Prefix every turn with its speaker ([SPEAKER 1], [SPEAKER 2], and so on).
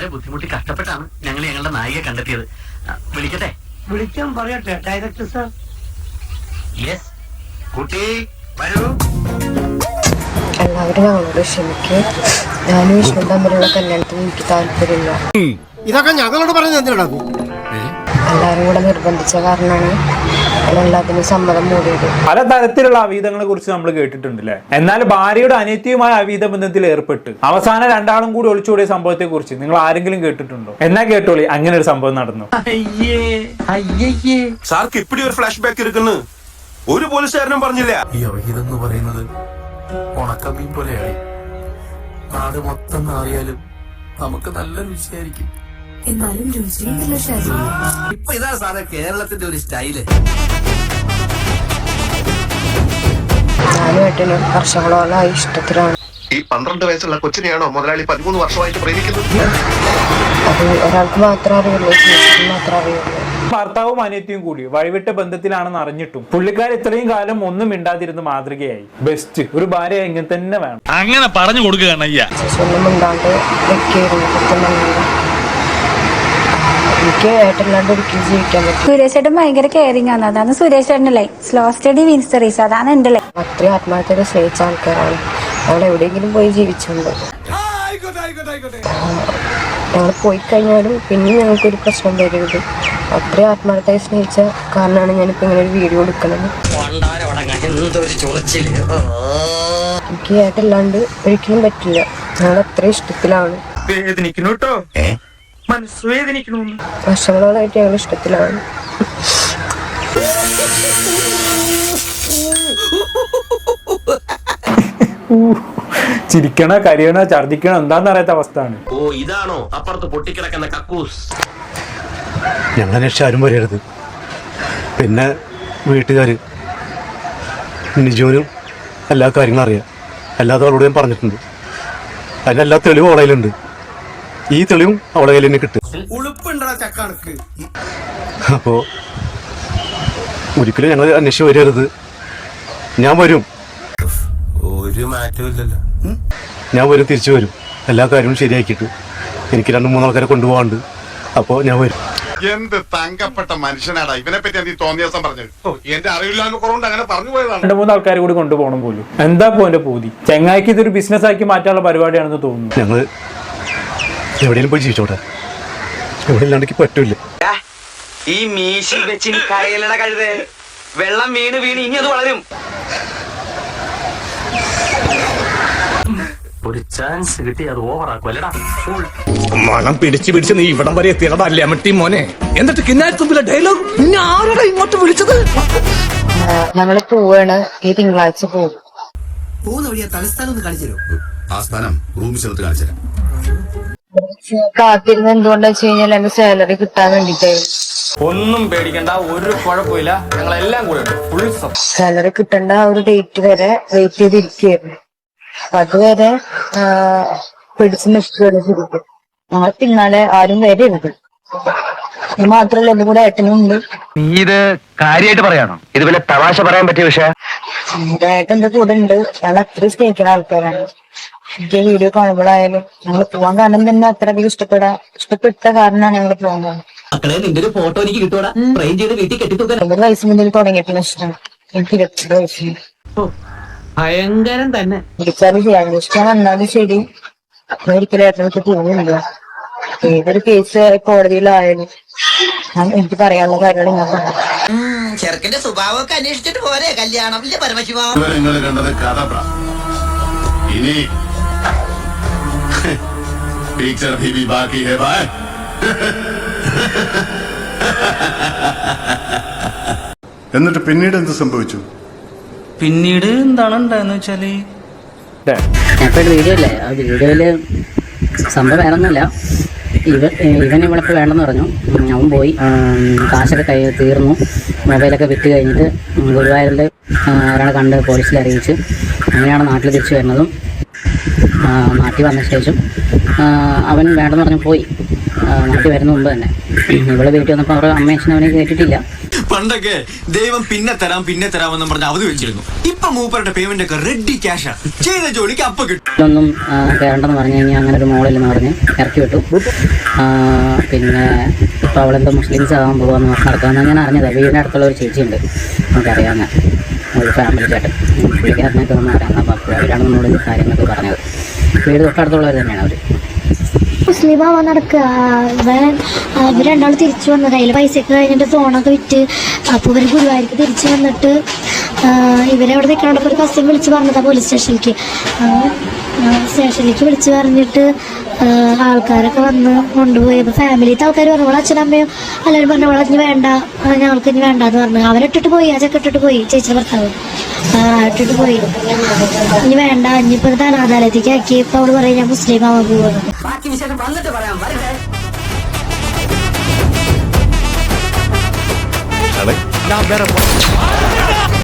[SPEAKER 1] വളരെ ബുദ്ധിമുട്ടി കഷ്ടപ്പെട്ടാണ് ഞങ്ങൾ ഞങ്ങളുടെ നായികയെ കണ്ടെത്തിയത്. വിളിക്കട്ടെ?
[SPEAKER 2] വിളിക്കാൻ പറയട്ടെ ഡയറക്ടർ സാർ?
[SPEAKER 1] യെസ്. കുട്ടി വരൂ.
[SPEAKER 3] എല്ലാവരും ഞങ്ങളോട് ക്ഷമിക്കുക. ഞാനും വിഷ്ണു തമ്മിലുള്ള കല്യാണത്തിന് എനിക്ക് താല്പര്യമില്ല.
[SPEAKER 2] ഇതൊക്കെ ഞങ്ങളോട് പറഞ്ഞ എന്തിനാണ്?
[SPEAKER 3] എല്ലാവരും കൂടെ നിർബന്ധിച്ച കാരണമാണ് എല്ലാത്തിനും സമ്മതം മൂടിയത്.
[SPEAKER 4] പലതരത്തിലുള്ള അവീതങ്ങളെ കുറിച്ച് നമ്മൾ കേട്ടിട്ടുണ്ടല്ലേ. എന്നാൽ ഭാര്യയുടെ അനിയത്തിയുമായ അവീത ബന്ധത്തിൽ ഏർപ്പെട്ട് അവസാനം രണ്ടാളും കൂടി ഒളിച്ചോടിയ സംഭവത്തെ കുറിച്ച് നിങ്ങൾ ആരെങ്കിലും കേട്ടിട്ടുണ്ടോ? എന്നാ കേട്ടോളി, അങ്ങനെ ഒരു സംഭവം നടന്നു.
[SPEAKER 5] സാർക്ക് ഇപ്പിടി ഒരു ഫ്ലാഷ് ബാക്ക് ഇരിക്കുന്നു. ഒരു പോലീസുകാരനും പറഞ്ഞില്ല.
[SPEAKER 6] ഈ അവഹിതം എന്ന് പറയുന്നത് ഉണക്കമീൻ പോലെയായി. നാട് മൊത്തം അറിയാലും നമുക്ക് നല്ലൊരു വിഷയമായിരിക്കും.
[SPEAKER 7] എന്നാലും രുചിയില്ല ഷാജി.
[SPEAKER 1] ഇപ്പൊ ഇതാ സാറേ കേരളത്തിന്റെ ഒരു സ്റ്റൈല്.
[SPEAKER 3] ഞാനും ഏട്ടനും വർഷങ്ങളോളമായി ഇഷ്ടത്തിലാണ്.
[SPEAKER 8] ഈ 12 വയസ്സുള്ള കൊച്ചിനെയാണോ മുതലാളി 13 വർഷമായിട്ട് പ്രേമിക്കുന്നത്?
[SPEAKER 3] അത് ഒരാൾക്ക് മാത്രം അറിയുള്ളൂ, മാത്രം അറിയുള്ളൂ.
[SPEAKER 4] ഭർത്താവും അനിയത്തിയും കൂടി വഴിവിട്ട ബന്ധത്തിലാണെന്ന് അറിഞ്ഞിട്ടും പുള്ളിക്കാർ ഇത്രയും കാലം ഒന്നും മിണ്ടാതിരുന്ന മാതൃകയായി. ബെസ്റ്റ് ഒരു ഭാര്യ ഇങ്ങനെ തന്നെ വേണം.
[SPEAKER 9] അങ്ങനെ പറഞ്ഞു കൊടുക്കുകയാണ് അയ്യ.
[SPEAKER 3] ഒന്നും മിണ്ടാണ്ട് എനിക്ക് ഏട്ടല്ലാണ്ട് ഒരിക്കലും ജീവിക്കാൻ പറ്റും.
[SPEAKER 7] സുരേഷ് ചേട്ടൻ ഭയങ്കര കെയറിംഗ് ആണ്. അതാണ് സുരേഷ് ചേട്ടൻ്റെ life. Slow steady wins the race. അതാണ് എന്റെ ലൈഫ്.
[SPEAKER 3] അത്രയും ആത്മാർത്ഥത സ്നേഹിച്ച ആൾക്കാരാണ്. ഞങ്ങൾ എവിടെയെങ്കിലും പോയി ജീവിച്ചുണ്ട്. ഞങ്ങൾ പോയി കഴിഞ്ഞാലും പിന്നെ ഞങ്ങൾക്കൊരു പ്രശ്നം വരരുത്. അത്രയും ആത്മാർത്ഥമായി സ്നേഹിച്ച കാരണമാണ് ഞാനിപ്പോ ഇങ്ങനെ ഒരു വീഡിയോ എടുക്കുന്നത്. എനിക്ക് ഏട്ടല്ലാണ്ട് ഒരിക്കലും പറ്റില്ല. ഞങ്ങൾ അത്രയും ഇഷ്ടത്തിലാണ്. വർഷങ്ങളോളായിട്ട് ഞങ്ങൾ ഇഷ്ടത്തിലാണ്.
[SPEAKER 4] ചിരിക്കണ കരയണ ഛർദിക്കണ എന്താന്ന് അറിയാത്ത അവസ്ഥയാണ്.
[SPEAKER 1] ഓ ഇതാണോ അപ്പുറത്ത് പൊട്ടിക്കിടക്കുന്ന കക്കൂസ്?
[SPEAKER 10] ഞങ്ങളെ രക്ഷ ആരും വരരുത്. പിന്നെ വീട്ടുകാർ നിജോനും എല്ലാ കാര്യങ്ങളും അറിയാം. എല്ലാതും അവളോട് ഞാൻ പറഞ്ഞിട്ടുണ്ട്. അതിനെല്ലാ തെളിവും അവളെ കയ്യിലുണ്ട്. ഈ തെളിവും അവളെ കയ്യിൽ തന്നെ കിട്ടും. അപ്പോൾ ഒരിക്കലും ഞങ്ങൾ അന്വേഷിച്ച് വരരുത്. ഞാൻ വരും.
[SPEAKER 5] ഒരു മാറ്റവും ഇല്ലല്ലോ.
[SPEAKER 10] ഞാൻ വരും, തിരിച്ചു വരും. എല്ലാ കാര്യങ്ങളും ശരിയാക്കിയിട്ട് എനിക്ക് 2-3 ആൾക്കാരെ കൊണ്ടുപോകാണ്ട്. അപ്പോൾ ഞാൻ വരും.
[SPEAKER 8] എന്ത് തങ്കപ്പെട്ട മനുഷ്യനാടാ ഇവനെ പറ്റി എനിക്ക് തോന്നിയ ദിവസം പറഞ്ഞത്. എന്റെ അറിവില്ലാന്ന് കുറവുണ്ട് അങ്ങനെ പറഞ്ഞു പോയതാണ്.
[SPEAKER 4] 2-3 ആൾക്കാർ കൂടി കൊണ്ടുപോകണം പോലും. എന്താ പോന്റെ പൂതി? ചെങ്ങായിക്ക് ഇതൊരു ബിസിനസ് ആക്കി മാറ്റാനുള്ള പരിപാടിയാണെന്ന് തോന്നുന്നു.
[SPEAKER 10] ഞങ്ങൾ എവിടെയെങ്കിലും പോയി ജീവിച്ചോട്ടെ. എവിടെ ഇല്ലാണ്ടെങ്കിൽ പറ്റൂല.
[SPEAKER 1] ഈ മീശി വെച്ച് കരയിലട കഴുതേ. വെള്ളം വീണ് ഇനി അത് വളരും. ഒരു ചാൻസ് കിട്ടി അത് ഓവറാക്കുമല്ലടാ.
[SPEAKER 9] മണം പിടിച്ച് നീ ഇവിടം വരെ എത്തിയതല്ലേ അമ്മട്ടി മോനെ. എന്നിട്ട് കിന്നാരത്തുമ്പിലെ ഡയലോഗ് പിന്നെ ആരോടാ ഇങ്ങോട്ട് വിളിച്ചത്?
[SPEAKER 3] ഞങ്ങള് പോവാണ്. ഈ തിങ്കളാഴ്ച പോകും.
[SPEAKER 1] പോകുന്ന വഴിയാ തലസ്ഥാനം ഒന്ന് കാണിച്ചു തരും.
[SPEAKER 6] ആ സ്ഥാനം റൂമിൽ ചേർത്ത് കാണിച്ചു.
[SPEAKER 3] കാത്തിരുന്ന് എന്തുകൊണ്ടാ വെച്ച് കഴിഞ്ഞാൽ എന്റെ സാലറി കിട്ടാൻ വേണ്ടിട്ടായിരുന്നു.
[SPEAKER 9] ഒന്നും പേടിക്കണ്ട, ഒരു കുഴപ്പമില്ല. ഞങ്ങളെല്ലാം കൂടെ ഫുൾ
[SPEAKER 3] സാലറി കിട്ടേണ്ട ആ ഒരു ഡേറ്റ് വരെ വെയിറ്റ് ചെയ്തിരിക്കുകയായിരുന്നു. അപ്പൊ അതുവരെ പിടിച്ചു നിൽക്കുകയാണ് ശരിക്കും. ഞങ്ങൾ പിന്നാലെ ആരും വരരുത്. ഇത് മാത്രല്ല എന്റെ കൂടെ ഏട്ടനും ഉണ്ട്.
[SPEAKER 1] നീ ഇത് കാര്യമായിട്ട് പറയാണോ? ഇത് വല്ല തമാശ പറയാൻ പറ്റിയ വിഷയം?
[SPEAKER 3] ഏട്ടൻ എന്റെ കൂടെ ഉണ്ട്. ഞങ്ങൾ അത്രയും സ്നേഹിക്കുന്ന ആൾക്കാരാണ്. എനിക്ക് വീഡിയോ കാണുമ്പോഴായാലും ഞങ്ങൾ പോവാൻ കാരണം തന്നെ അത്രയധികം ഇഷ്ടപ്പെട്ട കാരണമാണ് ഞങ്ങൾ പോകാൻ പോകുന്നത്.
[SPEAKER 1] മക്കളെ നിന്റെ ഒരു ഫോട്ടോ എനിക്ക് കിട്ടൂടാ. ഫ്രെയിം ചെയ്ത് വീട്ടിൽ കെട്ടിത്തൂക്കാൻ.
[SPEAKER 3] 20 വയസ്സ് മുതൽ തുടങ്ങിയപ്പോൾ ഇഷ്ടമാണ്. എനിക്ക് 22 വയസ്സിൽ
[SPEAKER 1] ഭയങ്കരം തന്നെ.
[SPEAKER 3] അന്വേഷിക്കാൻ വന്നാലും ശരി ഒരിക്കലും ഏട്ടനടുത്ത് പോകുന്നില്ല. ഏതൊരു കേസ് കോടതിയിലായാലും എനിക്ക് പറയാനുള്ള കാര്യങ്ങൾ ഞാൻ പറഞ്ഞു.
[SPEAKER 1] ചെറുക്കന്റെ സ്വഭാവമൊക്കെ അന്വേഷിച്ചിട്ട് പോരെ കല്യാണം. ഇല്ല പരമശിവ
[SPEAKER 8] നിങ്ങൾ കണ്ടത് കഥ. ഇനി പിക്ചർ भी बाकी है भाई. എന്നിട്ട് പിന്നീട് എന്ത് സംഭവിച്ചു?
[SPEAKER 2] പിന്നീട് എന്താണ് ഉണ്ടായെന്ന് വെച്ചാല്
[SPEAKER 3] വീഡിയോ അല്ലേ, ആ വീഡിയോയില് സംഭവം വേണമെന്നല്ല. ഇവൻ ഇവളിപ്പോൾ വേണ്ടെന്ന് പറഞ്ഞു. അവൻ പോയി കാശൊക്കെ തീർന്നു. മൊബൈലൊക്കെ വിറ്റ് കഴിഞ്ഞിട്ട് ഗുരുവായൂരിൽ ഒരാളെ കണ്ട് പോലീസിൽ അറിയിച്ച് അങ്ങനെയാണ് നാട്ടിൽ തിരിച്ചു വരുന്നതും. നാട്ടിൽ വന്ന ശേഷം അവൻ വേണ്ടെന്ന് പറഞ്ഞു പോയി. നാട്ടിൽ വരുന്ന മുമ്പ് തന്നെ ഇവളെ വീട്ടിൽ വന്നപ്പോൾ അവരുടെ അമ്മയച്ഛനും അവനെ കേട്ടിട്ടില്ല.
[SPEAKER 1] പണ്ടൊക്കെ ദൈവം പിന്നെ തരാമെന്നും പറഞ്ഞ് അവധി വെച്ചിരുന്നു. ഇപ്പൊ മൂപ്പരുടെ പേയ്മെന്റ് ഒക്കെ റെഡി ക്യാഷാ. ചെയ്ത ജോലിക്ക് അപ്പൊ കിട്ടും.
[SPEAKER 3] ഇതൊന്നും കയറണ്ടെന്ന് പറഞ്ഞു കഴിഞ്ഞാൽ അങ്ങനെ ഒരു മോളില്ലെന്ന് പറഞ്ഞ് ഇറക്കി വിട്ടു. പിന്നെ ഇപ്പോൾ അവളെന്തോ മുസ്ലിംസ് ആകാൻ പോകാമെന്ന് നടക്കാമെന്നാണ് ഞാൻ അറിഞ്ഞത്. വീടിൻ്റെ അടുത്തുള്ള ഒരു ചേച്ചിയുണ്ട്, നമുക്കറിയാവുന്ന ഒരു ഫാമിലി ചേട്ടൻ, പുള്ളിക്കാരനൊക്കെ നമ്മൾ അറിയാവുന്ന. അപ്പോൾ അവരാണ് നമ്മളോട് കാര്യങ്ങളൊക്കെ പറഞ്ഞത്. വീട് തൊട്ടടുത്തുള്ളവർ തന്നെയാണ് അവർ.
[SPEAKER 7] മുസ്ലിം ആവാൻ നടക്കുക. ഇവർ രണ്ടാൾ തിരിച്ചു വന്നു. കയ്യിൽ പൈസയൊക്കെ കഴിഞ്ഞിട്ട് ഫോണൊക്കെ വിറ്റ്. അപ്പോൾ ഇവർ ഗുരുവായൂർക്ക് തിരിച്ചു വന്നിട്ട് ഇവരവിടെ നിൽക്കണോടൊപ്പം ഒരു കസ്റ്റം വിളിച്ച് പറഞ്ഞതാണ് പോലീസ് സ്റ്റേഷനിലേക്ക്. വിളിച്ച് പറഞ്ഞിട്ട് ആൾക്കാരൊക്കെ വന്ന് കൊണ്ടുപോയി. അപ്പോൾ ഫാമിലിത്തെ ആൾക്കാർ പറഞ്ഞു, അവളെ അച്ഛനമ്മയും എല്ലാവരും പറഞ്ഞു അവളെ ഇനി വേണ്ട, ഞങ്ങൾക്ക് ഇനി വേണ്ട എന്ന് പറഞ്ഞു. അവരിട്ടിട്ട് പോയി, ആ ചക്ക ഇട്ടിട്ട് പോയി, ചേച്ചിയുടെ ഭർത്താവ് ഇട്ടിട്ട് പോയി. ഇനി വേണ്ട, ഇനിയിപ്പോൾ ഇത് അനാഥാലയത്തേക്ക് ആക്കി. ഇപ്പം അവള് പറയും ഞാൻ മുസ്ലിം ആവാൻ പോകുന്നു.
[SPEAKER 2] ബാക്കി വിശേഷം വന്നിട്ട് പറയാം.
[SPEAKER 9] ഞാൻ വേറെ